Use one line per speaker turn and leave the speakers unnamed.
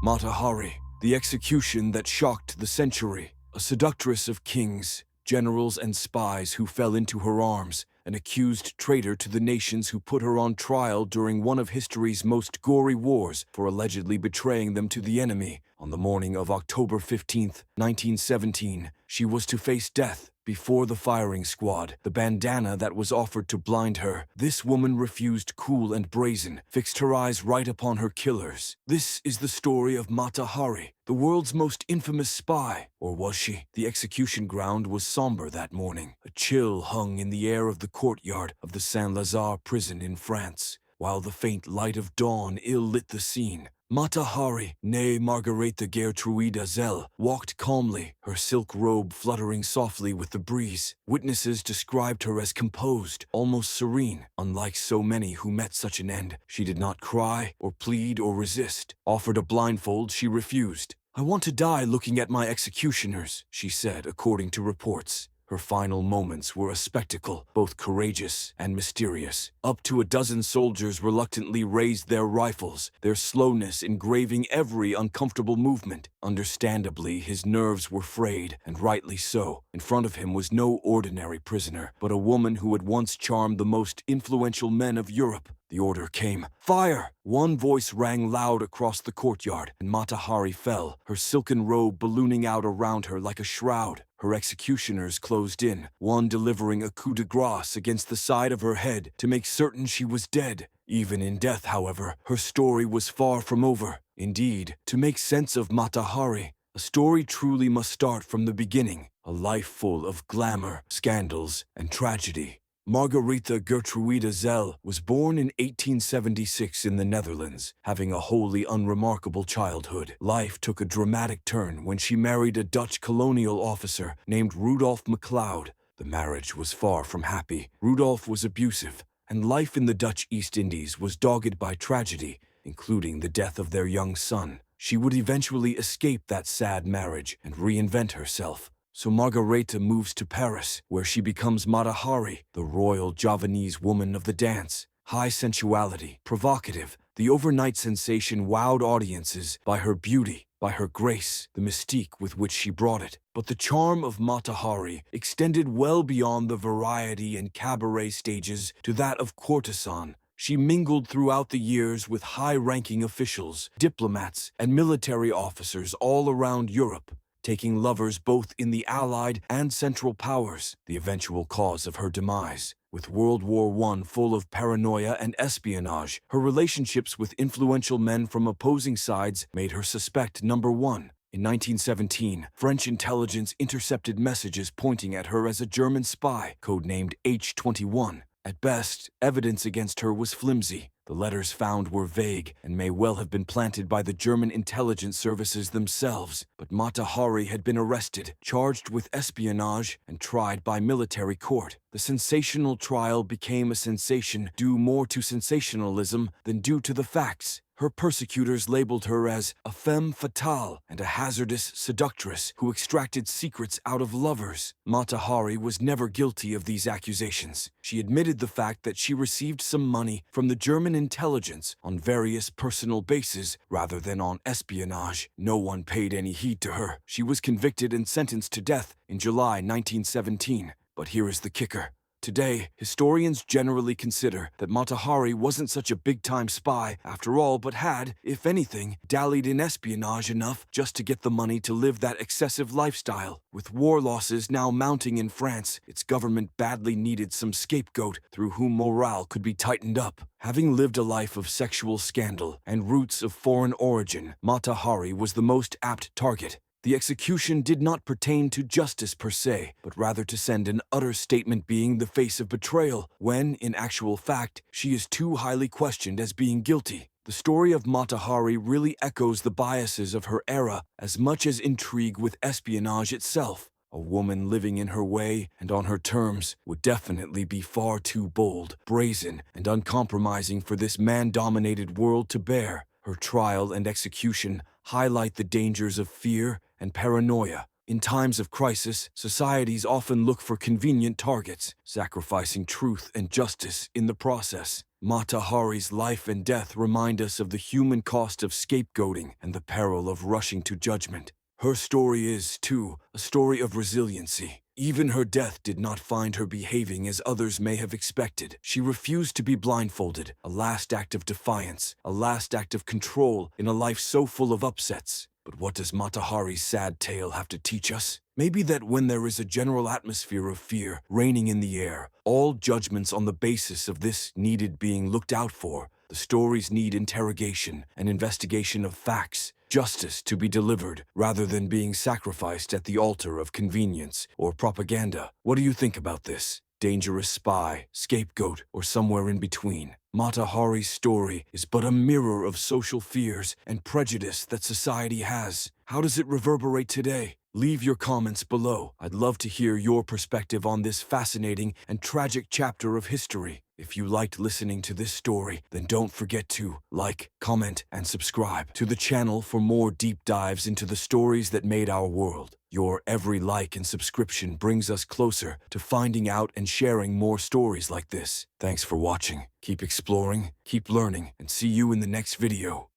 Mata Hari, the execution that shocked the century. A seductress of kings, generals, and spies who fell into her arms, an accused traitor to the nations who put her on trial during one of history's most gory wars for allegedly betraying them to the enemy. On the morning of October 15th, 1917, she was to face death before the firing squad, the bandana that was offered to blind her. This woman refused, cool and brazen, fixed her eyes right upon her killers. This is the story of Mata Hari, the world's most infamous spy. Or was she? The execution ground was somber that morning. A chill hung in the air of the courtyard of the Saint-Lazare prison in France, while the faint light of dawn ill-lit the scene. Mata Hari, née Margaretha Gertruida Zell, walked calmly, her silk robe fluttering softly with the breeze. Witnesses described her as composed, almost serene. Unlike so many who met such an end, she did not cry or plead or resist. Offered a blindfold, she refused. "I want to die looking at my executioners," she said, according to reports. Her final moments were a spectacle, both courageous and mysterious. Up to a dozen soldiers reluctantly raised their rifles, their slowness engraving every uncomfortable movement. Understandably, his nerves were frayed, and rightly so. In front of him was no ordinary prisoner, but a woman who had once charmed the most influential men of Europe. The order came. "Fire!" One voice rang loud across the courtyard, and Mata Hari fell, her silken robe ballooning out around her like a shroud. Her executioners closed in, one delivering a coup de grace against the side of her head to make certain she was dead. Even in death, however, her story was far from over. Indeed, to make sense of Mata Hari, a story truly must start from the beginning, a life full of glamour, scandals, and tragedy. Margaretha Gertruida Zell was born in 1876 in the Netherlands, having a wholly unremarkable childhood. Life took a dramatic turn when she married a Dutch colonial officer named Rudolf MacLeod. The marriage was far from happy. Rudolf was abusive, and life in the Dutch East Indies was dogged by tragedy, including the death of their young son. She would eventually escape that sad marriage and reinvent herself. So Margaretha moves to Paris, where she becomes Mata Hari, the royal Javanese woman of the dance. High sensuality, provocative, the overnight sensation wowed audiences by her beauty, by her grace, the mystique with which she brought it. But the charm of Mata Hari extended well beyond the variety and cabaret stages to that of courtesan. She mingled throughout the years with high-ranking officials, diplomats, and military officers all around Europe, taking lovers both in the Allied and Central Powers, the eventual cause of her demise. With World War I full of paranoia and espionage, her relationships with influential men from opposing sides made her suspect number one. In 1917, French intelligence intercepted messages pointing at her as a German spy, codenamed H-21. At best, evidence against her was flimsy. The letters found were vague and may well have been planted by the German intelligence services themselves. But Mata Hari had been arrested, charged with espionage, and tried by military court. The sensational trial became a sensation due more to sensationalism than due to the facts. Her persecutors labeled her as a femme fatale and a hazardous seductress who extracted secrets out of lovers. Mata Hari was never guilty of these accusations. She admitted the fact that she received some money from the German intelligence on various personal bases rather than on espionage. No one paid any heed to her. She was convicted and sentenced to death in July 1917. But here is the kicker. Today, historians generally consider that Mata Hari wasn't such a big-time spy after all, but had, if anything, dallied in espionage enough just to get the money to live that excessive lifestyle. With war losses now mounting in France, its government badly needed some scapegoat through whom morale could be tightened up. Having lived a life of sexual scandal and roots of foreign origin, Mata Hari was the most apt target. The execution did not pertain to justice per se, but rather to send an utter statement being the face of betrayal, when, in actual fact, she is too highly questioned as being guilty. The story of Mata Hari really echoes the biases of her era as much as intrigue with espionage itself. A woman living in her way and on her terms would definitely be far too bold, brazen, and uncompromising for this man-dominated world to bear. Her trial and execution highlight the dangers of fear and paranoia. In times of crisis, societies often look for convenient targets, sacrificing truth and justice in the process. Mata Hari's life and death remind us of the human cost of scapegoating and the peril of rushing to judgment. Her story is, too, a story of resiliency. Even her death did not find her behaving as others may have expected. She refused to be blindfolded, a last act of defiance, a last act of control in a life so full of upsets. But what does Mata Hari's sad tale have to teach us? Maybe that when there is a general atmosphere of fear reigning in the air, all judgments on the basis of this needed being looked out for. The stories need interrogation, an investigation of facts, justice to be delivered, rather than being sacrificed at the altar of convenience or propaganda. What do you think about this? Dangerous spy, scapegoat, or somewhere in between? Mata Hari's story is but a mirror of social fears and prejudice that society has. How does it reverberate today? Leave your comments below. I'd love to hear your perspective on this fascinating and tragic chapter of history. If you liked listening to this story, then don't forget to like, comment, and subscribe to the channel for more deep dives into the stories that made our world. Your every like and subscription brings us closer to finding out and sharing more stories like this. Thanks for watching. Keep exploring, keep learning, and see you in the next video.